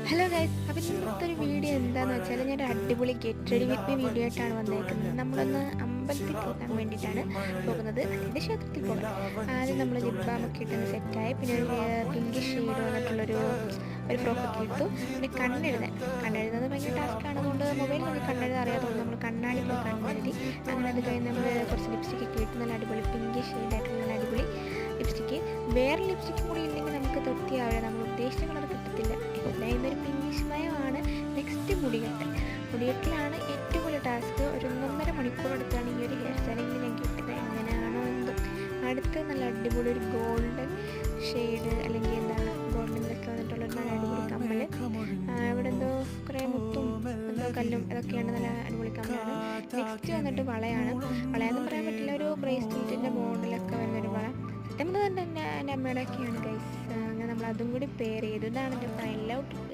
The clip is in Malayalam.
ഹലോ ഗൈസ്, അപ്പോൾ ഇന്നത്തെ ഒരു വീഡിയോ എന്താണെന്ന് വെച്ചാൽ ഞാൻ ഒരു അടിപൊളി get ready with me video ആയിട്ടാണ് വന്നേക്കുന്നത്. നമ്മളൊന്ന് അമ്പലത്തിൽ പോകാൻ വേണ്ടിയിട്ടാണ് പോകുന്നത്, അതിൻ്റെ ക്ഷേത്രത്തിൽ പോകാൻ. ആദ്യം നമ്മൾ ലിപ് ബാമൊക്കെ ഇട്ടൊന്ന് സെറ്റായി, പിന്നെ ഒരു പിങ്ക് ഷെയ്ഡ് വന്നിട്ടുള്ളൊരു ഫ്രോക്കൊക്കെ ഇട്ടു. പിന്നെ കണ്ണെഴുതുന്നത് ഭയങ്കര ടാസ്ക്കാണ്, അതുകൊണ്ട് മൊബൈലിൽ നമുക്ക് കണ്ണെഴുതാൻ അറിയാത്തതുകൊണ്ട് നമ്മൾ കണ്ണാടി പോയി കണ്ണെഴുതി. അങ്ങനെ അത് കഴിഞ്ഞ് നമ്മൾ കുറച്ച് ലിപ്സ്റ്റിക്കൊക്കെ ഇട്ട് നല്ല അടിപൊളി പിങ്ക് ഷെയ്ഡായിട്ടുള്ള നല്ല അടിപൊളി ലിപ്സ്റ്റിക്ക്. വേറെ ലിപ്സ്റ്റിക്കും കൂടി ഇല്ലെങ്കിൽ നമുക്ക് തൃപ്തിയാവില്ല, നമ്മൾ ഉദ്ദേശിച്ച കളർ കിട്ടത്തില്ല. എല്ലാം ഇന്നൊരു പിങ്കിഷ് മയമാണ്. നെക്സ്റ്റ് മുടികെട്ടിലാണ് ഏറ്റവും വലിയ ടാസ്ക്. ഒരു 1.5 മണിക്കൂർ എടുത്താണ് ഈ ഒരു ഹെയർ സ്റ്റൈലിൽ ഞാൻ കിട്ടുന്നത്. എങ്ങനെയാണോ എന്തോ. അടുത്ത് നല്ല അടിപൊളി ഒരു ഗോൾഡൻ ഷെയ്ഡ്, അല്ലെങ്കിൽ എന്താണ് ഗോൾഡനിലൊക്കെ വന്നിട്ടുള്ളൊരു നല്ല അടിപൊളി കമ്മൽ. ഇവിടെ എന്തോ കുറേ മുത്തും എന്തോ കല്ലും ഇതൊക്കെയാണ്, നല്ല അടിപൊളി കമ്മലാണ്. നെക്സ്റ്റ് വന്നിട്ട് വളയാന്ന് പറയാൻ പറ്റില്ല, ഒരു ബ്രേസ്ലെറ്റിൻ്റെ മോഡലൊക്കെ വരുന്നൊരു വള. നമ്മൾ തന്നെ എൻ്റെ അമ്മയുടെ ഒക്കെയാണ് ഗൈസ്. അങ്ങനെ നമ്മൾ അതും കൂടി പെയർ ചെയ്തു. ഇതാണ് എൻ്റെ ഫൈനൽ ഔട്ട്.